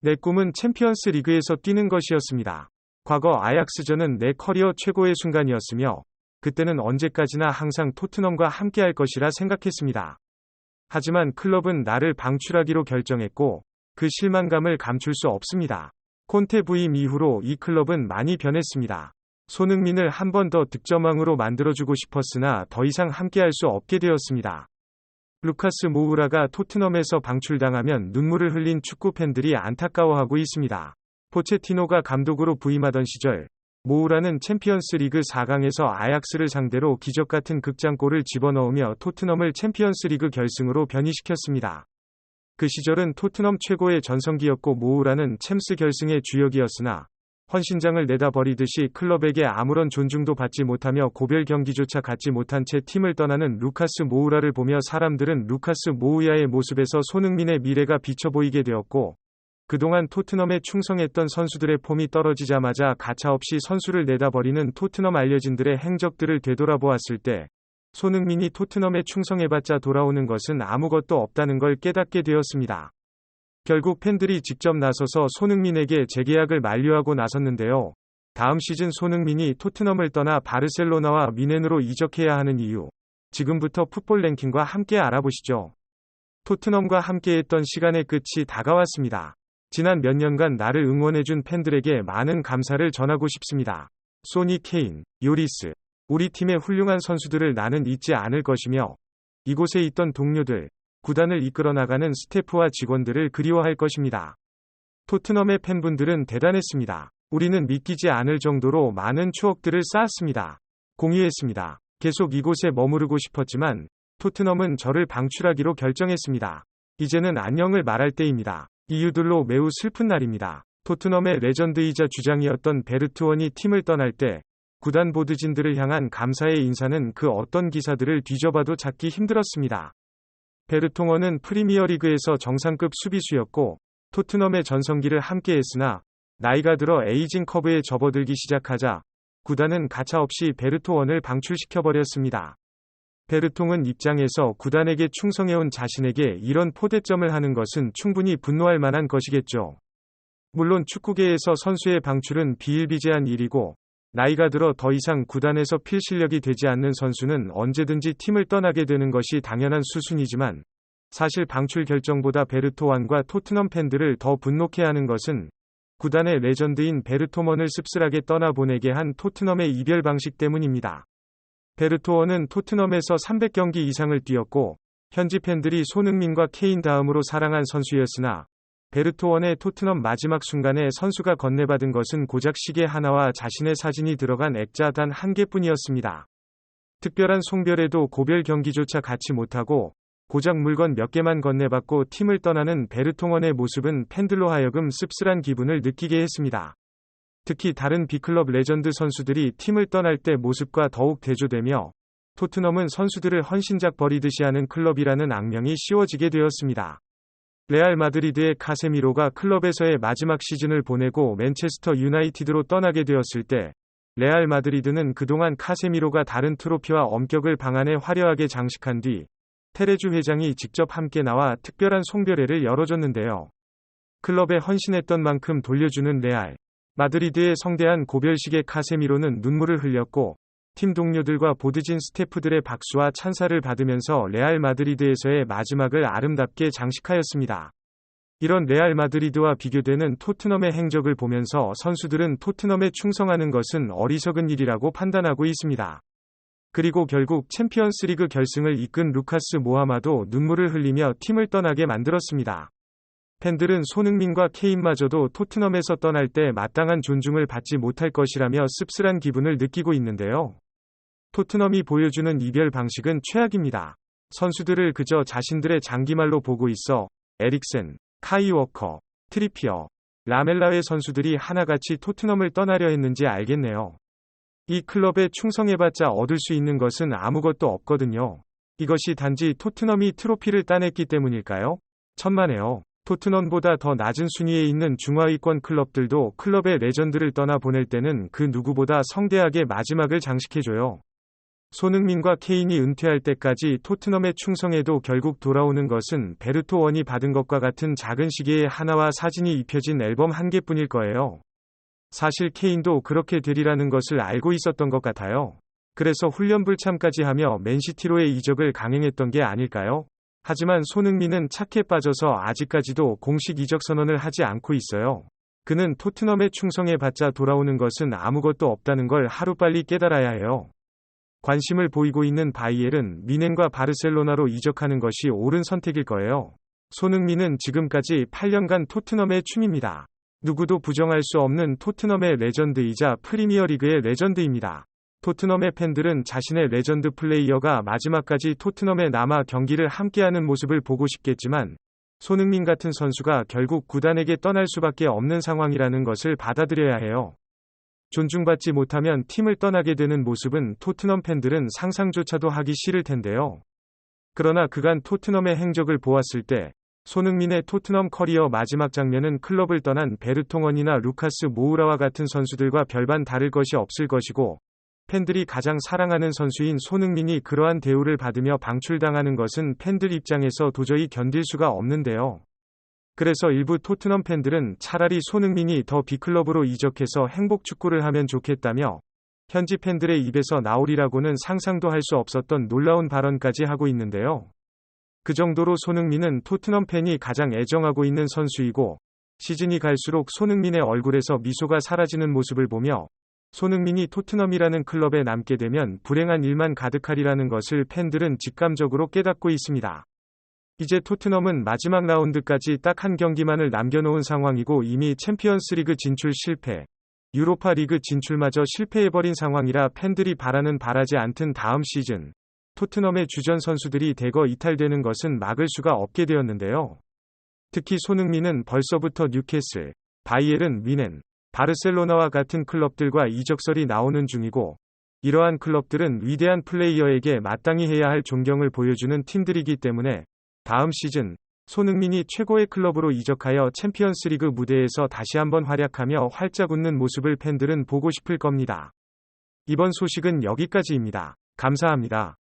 내 꿈은 챔피언스 리그에서 뛰는 것이었습니다. 과거 아약스전은 내 커리어 최고의 순간이었으며 그때는 언제까지나 항상 토트넘과 함께할 것이라 생각했습니다. 하지만 클럽은 나를 방출하기로 결정했고 그 실망감을 감출 수 없습니다. 콘테 부임 이후로 이 클럽은 많이 변했습니다. 손흥민을 한 번 더 득점왕으로 만들어주고 싶었으나 더 이상 함께할 수 없게 되었습니다. 루카스 모우라가 토트넘에서 방출당하면 눈물을 흘린 축구 팬들이 안타까워하고 있습니다. 포체티노가 감독으로 부임하던 시절 모우라는 챔피언스 리그 4강에서 아약스를 상대로 기적같은 극장골을 집어넣으며 토트넘을 챔피언스 리그 결승으로 변이시켰습니다. 그 시절은 토트넘 최고의 전성기였고 모우라는 챔스 결승의 주역이었으나 헌신장을 내다버리듯이 클럽에게 아무런 존중도 받지 못하며 고별 경기조차 갖지 못한 채 팀을 떠나는 루카스 모우라를 보며 사람들은 루카스 모우야의 모습에서 손흥민의 미래가 비쳐 보이게 되었고 그동안 토트넘에 충성했던 선수들의 폼이 떨어지자마자 가차없이 선수를 내다버리는 토트넘 알려진들의 행적들을 되돌아보았을 때 손흥민이 토트넘에 충성해봤자 돌아오는 것은 아무것도 없다는 걸 깨닫게 되었습니다. 결국 팬들이 직접 나서서 손흥민에게 재계약을 만료하고 나섰는데요. 다음 시즌 손흥민이 토트넘을 떠나 바르셀로나와 미넨으로 이적해야 하는 이유. 지금부터 풋볼 랭킹과 함께 알아보시죠. 토트넘과 함께했던 시간의 끝이 다가왔습니다. 지난 몇 년간 나를 응원해준 팬들에게 많은 감사를 전하고 싶습니다. 소니 케인, 요리스. 우리 팀의 훌륭한 선수들을 나는 잊지 않을 것이며 이곳에 있던 동료들, 구단을 이끌어 나가는 스태프와 직원들을 그리워할 것입니다. 토트넘의 팬분들은 대단했습니다. 우리는 믿기지 않을 정도로 많은 추억들을 쌓았습니다. 공유했습니다. 계속 이곳에 머무르고 싶었지만 토트넘은 저를 방출하기로 결정했습니다. 이제는 안녕을 말할 때입니다. 이유들로 매우 슬픈 날입니다. 토트넘의 레전드이자 주장이었던 베르투원이 팀을 떠날 때 구단 보드진들을 향한 감사의 인사는 그 어떤 기사들을 뒤져봐도 찾기 힘들었습니다. 베르통원은 프리미어리그에서 정상급 수비수였고 토트넘의 전성기를 함께했으나 나이가 들어 에이징 커브에 접어들기 시작하자 구단은 가차없이 베르토원을 방출시켜버렸습니다. 베르통은 입장에서 구단에게 충성해온 자신에게 이런 포대점을 하는 것은 충분히 분노할 만한 것이겠죠. 물론 축구계에서 선수의 방출은 비일비재한 일이고 나이가 들어 더 이상 구단에서 필 실력이 되지 않는 선수는 언제든지 팀을 떠나게 되는 것이 당연한 수순이지만 사실 방출 결정보다 베르토완과 토트넘 팬들을 더 분노케 하는 것은 구단의 레전드인 베르토먼을 씁쓸하게 떠나보내게 한 토트넘의 이별 방식 때문입니다. 베르토원은 토트넘에서 300경기 이상을 뛰었고 현지 팬들이 손흥민과 케인 다음으로 사랑한 선수였으나 베르토원의 토트넘 마지막 순간에 선수가 건네받은 것은 고작 시계 하나와 자신의 사진이 들어간 액자 단 한 개뿐이었습니다. 특별한 송별에도 고별 경기조차 갖지 못하고 고작 물건 몇 개만 건네받고 팀을 떠나는 베르토원의 모습은 팬들로 하여금 씁쓸한 기분을 느끼게 했습니다. 특히 다른 B클럽 레전드 선수들이 팀을 떠날 때 모습과 더욱 대조되며 토트넘은 선수들을 헌신작 버리듯이 하는 클럽이라는 악명이 씌워지게 되었습니다. 레알 마드리드의 카세미로가 클럽에서의 마지막 시즌을 보내고 맨체스터 유나이티드로 떠나게 되었을 때 레알 마드리드는 그동안 카세미로가 다른 트로피와 엄격을 방 안에 화려하게 장식한 뒤 테레주 회장이 직접 함께 나와 특별한 송별회를 열어줬는데요. 클럽에 헌신했던 만큼 돌려주는 레알 마드리드의 성대한 고별식에 카세미로는 눈물을 흘렸고 팀 동료들과 보드진 스태프들의 박수와 찬사를 받으면서 레알 마드리드에서의 마지막을 아름답게 장식하였습니다. 이런 레알 마드리드와 비교되는 토트넘의 행적을 보면서 선수들은 토트넘에 충성하는 것은 어리석은 일이라고 판단하고 있습니다. 그리고 결국 챔피언스리그 결승을 이끈 루카스 모하마도 눈물을 흘리며 팀을 떠나게 만들었습니다. 팬들은 손흥민과 케인마저도 토트넘에서 떠날 때 마땅한 존중을 받지 못할 것이라며 씁쓸한 기분을 느끼고 있는데요. 토트넘이 보여주는 이별 방식은 최악입니다. 선수들을 그저 자신들의 장기말로 보고 있어 에릭센, 카이 워커, 트리피어, 라멜라의 선수들이 하나같이 토트넘을 떠나려 했는지 알겠네요. 이 클럽에 충성해봤자 얻을 수 있는 것은 아무것도 없거든요. 이것이 단지 토트넘이 트로피를 따냈기 때문일까요? 천만에요. 토트넘보다 더 낮은 순위에 있는 중하위권 클럽들도 클럽의 레전드를 떠나 보낼 때는 그 누구보다 성대하게 마지막을 장식해줘요. 손흥민과 케인이 은퇴할 때까지 토트넘에 충성해도 결국 돌아오는 것은 베르토 원이 받은 것과 같은 작은 시계의 하나와 사진이 입혀진 앨범 한 개뿐일 거예요. 사실 케인도 그렇게 되리라는 것을 알고 있었던 것 같아요. 그래서 훈련 불참까지 하며 맨시티로의 이적을 강행했던 게 아닐까요? 하지만 손흥민은 착해 빠져서 아직까지도 공식 이적 선언을 하지 않고 있어요. 그는 토트넘에 충성해봤자 돌아오는 것은 아무것도 없다는 걸 하루빨리 깨달아야 해요. 관심을 보이고 있는 바이엘은 미넨과 바르셀로나로 이적하는 것이 옳은 선택일 거예요. 손흥민은 지금까지 8년간 토트넘의 춤입니다. 누구도 부정할 수 없는 토트넘의 레전드이자 프리미어리그의 레전드입니다. 토트넘의 팬들은 자신의 레전드 플레이어가 마지막까지 토트넘에 남아 경기를 함께하는 모습을 보고 싶겠지만 손흥민 같은 선수가 결국 구단에게 떠날 수밖에 없는 상황이라는 것을 받아들여야 해요. 존중받지 못하면 팀을 떠나게 되는 모습은 토트넘 팬들은 상상조차도 하기 싫을 텐데요. 그러나 그간 토트넘의 행적을 보았을 때 손흥민의 토트넘 커리어 마지막 장면은 클럽을 떠난 베르통원이나 루카스 모우라와 같은 선수들과 별반 다를 것이 없을 것이고 팬들이 가장 사랑하는 선수인 손흥민이 그러한 대우를 받으며 방출당하는 것은 팬들 입장에서 도저히 견딜 수가 없는데요. 그래서 일부 토트넘 팬들은 차라리 손흥민이 더 빅클럽으로 이적해서 행복 축구를 하면 좋겠다며 현지 팬들의 입에서 나오리라고는 상상도 할 수 없었던 놀라운 발언까지 하고 있는데요. 그 정도로 손흥민은 토트넘 팬이 가장 애정하고 있는 선수이고 시즌이 갈수록 손흥민의 얼굴에서 미소가 사라지는 모습을 보며 손흥민이 토트넘이라는 클럽에 남게 되면 불행한 일만 가득하리라는 것을 팬들은 직감적으로 깨닫고 있습니다. 이제 토트넘은 마지막 라운드까지 딱 한 경기만을 남겨놓은 상황이고 이미 챔피언스리그 진출 실패, 유로파 리그 진출마저 실패해버린 상황이라 팬들이 바라지 않던 다음 시즌 토트넘의 주전 선수들이 대거 이탈되는 것은 막을 수가 없게 되었는데요. 특히 손흥민은 벌써부터 뉴캐슬, 바이에른 뮌헨, 바르셀로나와 같은 클럽들과 이적설이 나오는 중이고 이러한 클럽들은 위대한 플레이어에게 마땅히 해야 할 존경을 보여주는 팀들이기 때문에 다음 시즌 손흥민이 최고의 클럽으로 이적하여 챔피언스리그 무대에서 다시 한번 활약하며 활짝 웃는 모습을 팬들은 보고 싶을 겁니다. 이번 소식은 여기까지입니다. 감사합니다.